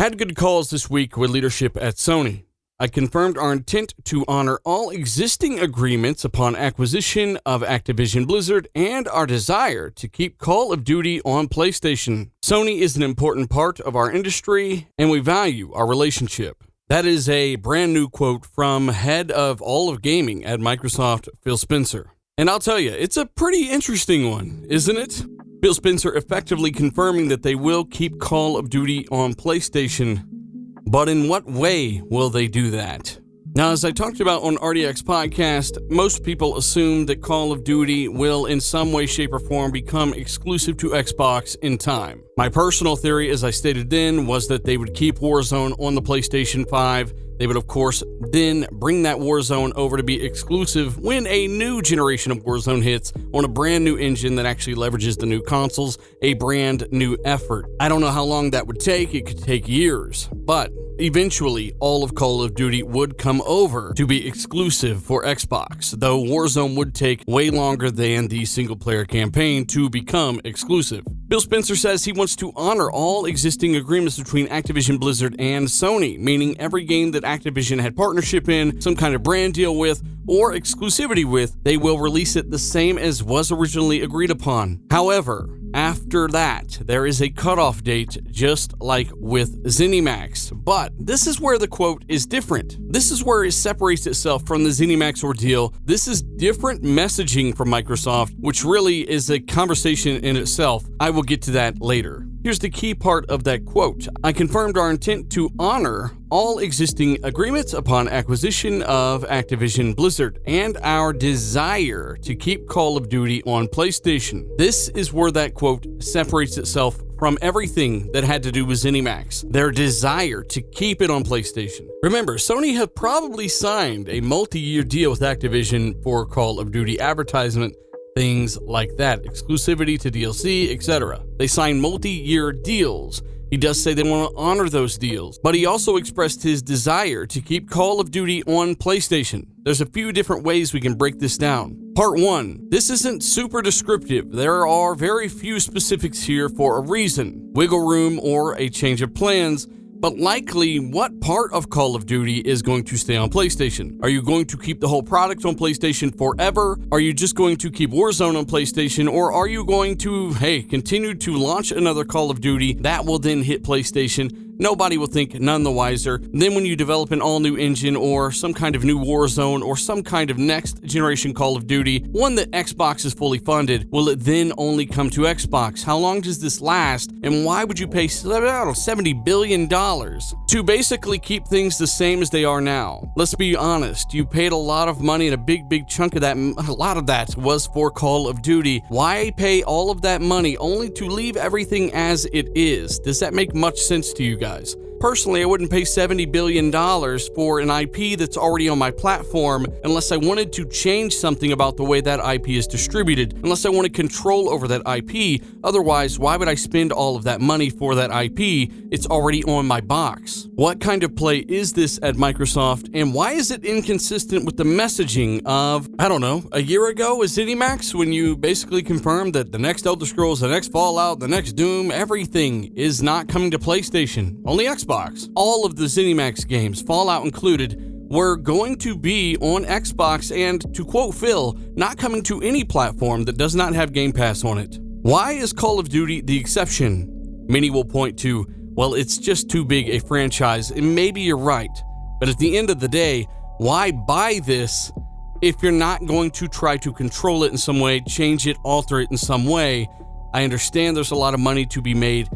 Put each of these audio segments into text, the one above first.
Had good calls this week with leadership at Sony. I confirmed our intent to honor all existing agreements upon acquisition of Activision Blizzard and our desire to keep Call of Duty on PlayStation. Sony is an important part of our industry, and we value our relationship. That is a brand new quote from head of all of gaming at Microsoft, Phil Spencer. And I'll tell you, it's a pretty interesting one, isn't it? Phil Spencer effectively confirming that they will keep Call of Duty on PlayStation. But in what way will they do that? Now, as I talked about on RDX Podcast, most people assume that Call of Duty will in some way, shape, or form become exclusive to Xbox in time. My personal theory, as I stated then, was that they would keep Warzone on the PlayStation 5. They would, of course, then bring that Warzone over to be exclusive when a new generation of Warzone hits on a brand new engine that actually leverages the new consoles, a brand new effort. I don't know how long that would take. It could take years, but eventually all of Call of Duty would come over to be exclusive for Xbox, though Warzone would take way longer than the single-player campaign to become exclusive. Phil Spencer says he wants to honor all existing agreements between Activision Blizzard and Sony, meaning every game that Activision had partnership in, some kind of brand deal with, or exclusivity with, they will release it the same as was originally agreed upon. However, after that, there is a cutoff date, just like with ZeniMax. But this is where the quote is different. This is where it separates itself from the ZeniMax ordeal. This is different messaging from Microsoft, which really is a conversation in itself. I will get to that later. Here's the key part of that quote. I confirmed our intent to honor all existing agreements upon acquisition of Activision Blizzard and our desire to keep Call of Duty on PlayStation. This is where that quote separates itself from everything that had to do with ZeniMax, their desire to keep it on PlayStation. Remember, Sony had probably signed a multi-year deal with Activision for Call of Duty advertisement, things like that, exclusivity to DLC, etc. They signed multi-year deals. He does say they want to honor those deals, but he also expressed his desire to keep Call of Duty on PlayStation. There's a few different ways we can break this down. Part 1. This isn't super descriptive. There are very few specifics here for a reason. Wiggle room or a change of plans, but likely what part of Call of Duty is going to stay on PlayStation? Are you going to keep the whole product on PlayStation forever? Are you just going to keep Warzone on PlayStation? Or are you going to, continue to launch another Call of Duty that will then hit PlayStation? Nobody will think none the wiser. Then when you develop an all-new engine or some kind of new Warzone or some kind of next generation Call of Duty, one that Xbox is fully funded, will it then only come to Xbox? How long does this last? And why would you pay $70 billion to basically keep things the same as they are now? Let's be honest, you paid a lot of money and a big chunk of that, a lot of that was for Call of Duty. Why pay all of that money only to leave everything as it is? Does that make much sense to you guys? Personally, I wouldn't pay $70 billion for an IP that's already on my platform unless I wanted to change something about the way that IP is distributed, unless I wanted control over that IP. Otherwise, why would I spend all of that money for that IP? It's already on my box. What kind of play is this at Microsoft, and why is it inconsistent with the messaging of, a year ago with ZeniMax, when you basically confirmed that the next Elder Scrolls, the next Fallout, the next Doom, everything is not coming to PlayStation, only Xbox. All of the ZeniMax games, Fallout included, were going to be on Xbox and, to quote Phil, not coming to any platform that does not have Game Pass on it. Why is Call of Duty the exception? Many will point to, well, it's just too big a franchise, and maybe you're right. But at the end of the day, why buy this if you're not going to try to control it in some way, change it, alter it in some way? I understand there's a lot of money to be made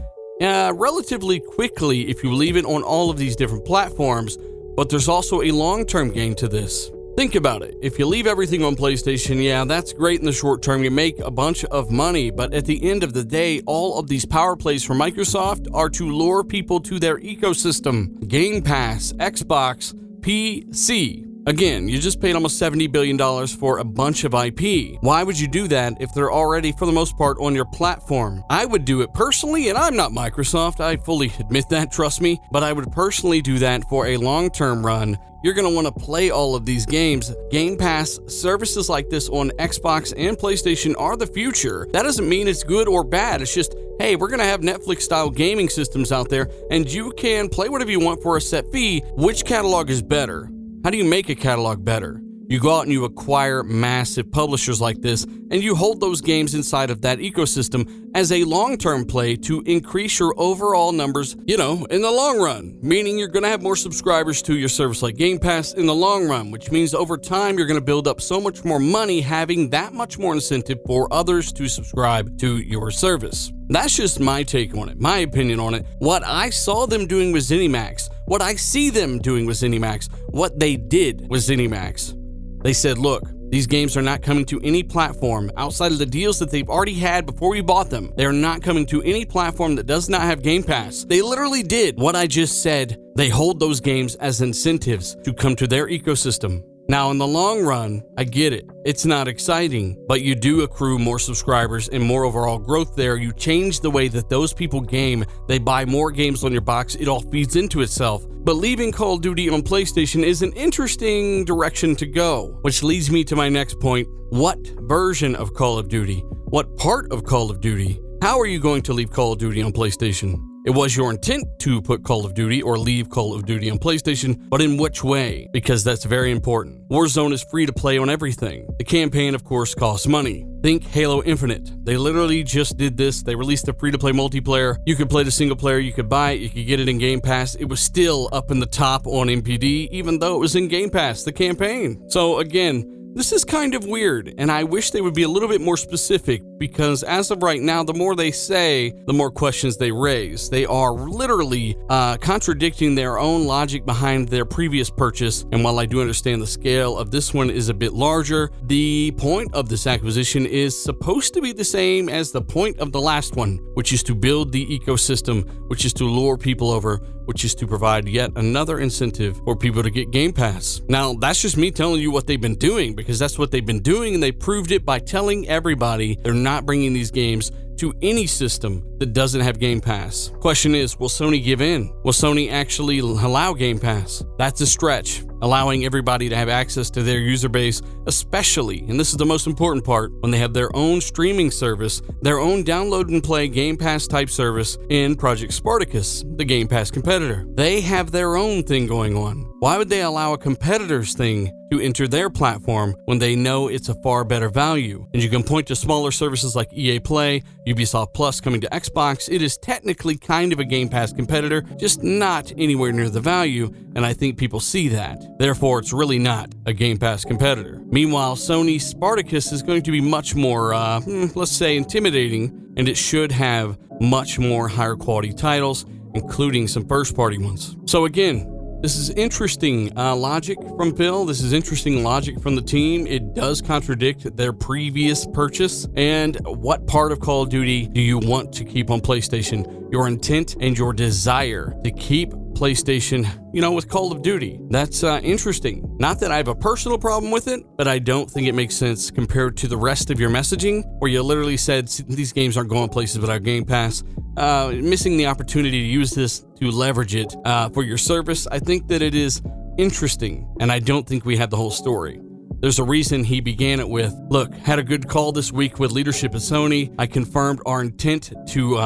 relatively quickly if you leave it on all of these different platforms, but there's also a long-term gain to this. Think about it. If you leave everything on PlayStation, that's great in the short term. You make a bunch of money, but at the end of the day, all of these power plays from Microsoft are to lure people to their ecosystem. Game Pass, Xbox, PC. Again, you just paid almost $70 billion for a bunch of IP. Why would you do that if they're already, for the most part, on your platform? I would do it personally, and I'm not Microsoft. I fully admit that, trust me. But I would personally do that for a long-term run. You're going to want to play all of these games. Game Pass services like this on Xbox and PlayStation are the future. That doesn't mean it's good or bad. It's just, hey, we're going to have Netflix-style gaming systems out there, and you can play whatever you want for a set fee. Which catalog is better? How do you make a catalog better? You go out and you acquire massive publishers like this, and you hold those games inside of that ecosystem as a long-term play to increase your overall numbers, in the long run. Meaning you're going to have more subscribers to your service like Game Pass in the long run, which means over time you're going to build up so much more money, having that much more incentive for others to subscribe to your service. That's just my take on it, my opinion on it. What I saw them doing with ZeniMax, what I see them doing with ZeniMax, what they did with ZeniMax. They said, look, these games are not coming to any platform outside of the deals that they've already had before we bought them. They are not coming to any platform that does not have Game Pass. They literally did what I just said. They hold those games as incentives to come to their ecosystem. Now, in the long run, I get it. It's not exciting, but you do accrue more subscribers and more overall growth there. You change the way that those people game. They buy more games on your box. It all feeds into itself. But leaving Call of Duty on PlayStation is an interesting direction to go, which leads me to my next point. What version of Call of Duty? What part of Call of Duty? How are you going to leave Call of Duty on PlayStation? It was your intent to put Call of Duty or leave Call of Duty on PlayStation, but in which way? Because that's very important. Warzone is free to play on everything. The campaign, of course, costs money. Think Halo Infinite. They literally just did this. They released a free-to-play multiplayer. You could play the single player, you could buy it, you could get it in Game Pass. It was still up in the top on MPD, even though it was in Game Pass, the campaign. So again, this is kind of weird, and I wish they would be a little bit more specific, because as of right now, the more they say, the more questions they raise. They are literally contradicting their own logic behind their previous purchase, and while I do understand the scale of this one is a bit larger, the point of this acquisition is supposed to be the same as the point of the last one, which is to build the ecosystem, which is to lure people over, which is to provide yet another incentive for people to get Game Pass. Now, that's just me telling you what they've been doing, because that's what they've been doing, and they proved it by telling everybody they're not bringing these games to any system that doesn't have Game Pass. Question is, will Sony give in? Will Sony actually allow Game Pass? That's a stretch, allowing everybody to have access to their user base, especially, and this is the most important part, when they have their own streaming service, their own download and play Game Pass type service in Project Spartacus, the Game Pass competitor. They have their own thing going on. Why would they allow a competitor's thing to enter their platform when they know it's a far better value? And you can point to smaller services like EA Play, Ubisoft Plus coming to Xbox. It is technically kind of a Game Pass competitor, just not anywhere near the value, and I think people see that. Therefore, it's really not a Game Pass competitor. Meanwhile, Sony's Spartacus is going to be much more, let's say, intimidating, and it should have much more higher quality titles, including some first-party ones. So again, this is interesting logic from Phil. This is interesting logic from the team. It does contradict their previous purchase. And what part of Call of Duty do you want to keep on PlayStation? Your intent and your desire to keep PlayStation, with Call of Duty. That's interesting. Not that I have a personal problem with it, but I don't think it makes sense compared to the rest of your messaging, where you literally said these games aren't going places without Game Pass. Missing the opportunity to use this to leverage it for your service. I think that it is interesting, and I don't think we have the whole story. There's a reason he began it with, look, had a good call this week with leadership at Sony. I confirmed our intent to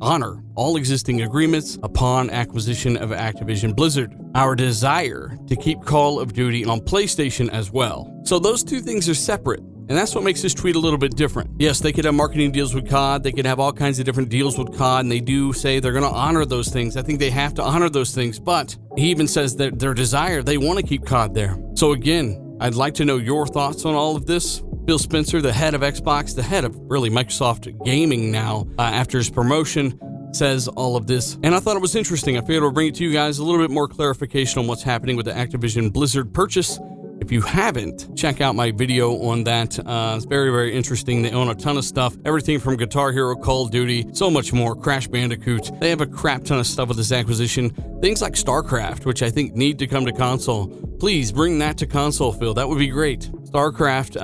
honor all existing agreements upon acquisition of Activision Blizzard. Our desire to keep Call of Duty on PlayStation as well. So those two things are separate. And that's what makes this tweet a little bit different. Yes, they could have marketing deals with COD. They could have all kinds of different deals with COD, and they do say they're going to honor those things. I think they have to honor those things, but he even says that their desire, they want to keep COD there. So again, I'd like to know your thoughts on all of this. Phil Spencer, the head of Xbox, the head of really Microsoft Gaming now, after his promotion, says all of this. And I thought it was interesting. I figured I'll bring it to you guys a little bit more clarification on what's happening with the Activision Blizzard purchase If you haven't, check out my video on that. It's very, very interesting. They own a ton of stuff, everything from Guitar Hero, Call of Duty, so much more, Crash Bandicoot. They have a crap ton of stuff with this acquisition. Things like StarCraft, which I think need to come to console. Please bring that to console, Phil. That would be great. StarCraft,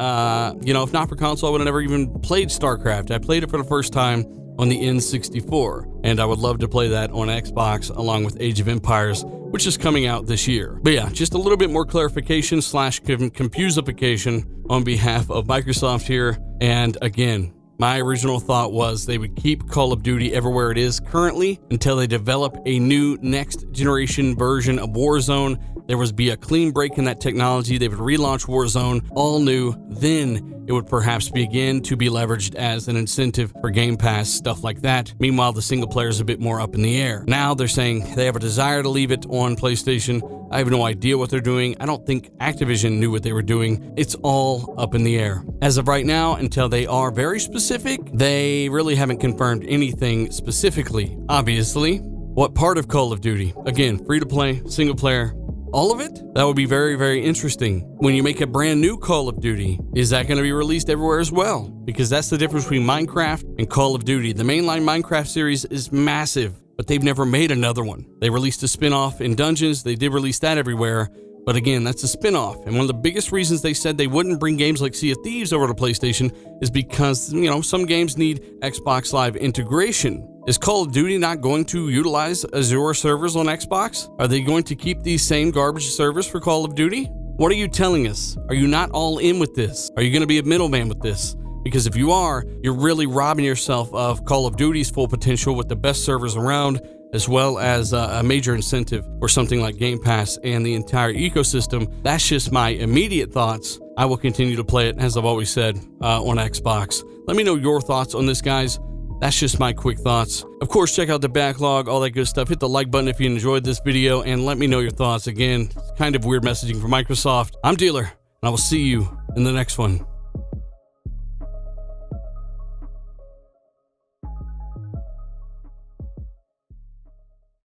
if not for console, I would have never even played StarCraft. I played it for the first time on the N64, and I would love to play that on Xbox along with Age of Empires, which is coming out this year. But yeah, just a little bit more clarification / confusification on behalf of Microsoft here. And again, my original thought was they would keep Call of Duty everywhere it is currently until they develop a new next generation version of Warzone. There would be a clean break in that technology. They would relaunch Warzone all new. Then it would perhaps begin to be leveraged as an incentive for Game Pass, stuff like that. Meanwhile, the single player is a bit more up in the air. Now they're saying they have a desire to leave it on PlayStation. I have no idea what they're doing. I don't think Activision knew what they were doing. It's all up in the air. As of right now, until they are very specific, they really haven't confirmed anything specifically. Obviously, what part of Call of Duty? Again, free to play, single player, all of it? That would be very, very interesting. When you make a brand new Call of Duty, is that going to be released everywhere as well? Because that's the difference between Minecraft and Call of Duty. The mainline Minecraft series is massive, but they've never made another one. They released a spin-off in Dungeons. They did release that everywhere. But again, that's a spin-off. And one of the biggest reasons they said they wouldn't bring games like Sea of Thieves over to PlayStation is because, some games need Xbox Live integration. Is Call of Duty not going to utilize Azure servers on Xbox? Are they going to keep these same garbage servers for Call of Duty? What are you telling us? Are you not all in with this? Are you going to be a middleman with this? Because if you are, you're really robbing yourself of Call of Duty's full potential with the best servers around, as well as a major incentive for something like Game Pass and the entire ecosystem. That's just my immediate thoughts. I will continue to play it, as I've always said, on Xbox. Let me know your thoughts on this, guys. That's just my quick thoughts. Of course, check out the backlog, all that good stuff. Hit the like button if you enjoyed this video, and let me know your thoughts. Again, it's kind of weird messaging from Microsoft. I'm Dealer, and I will see you in the next one.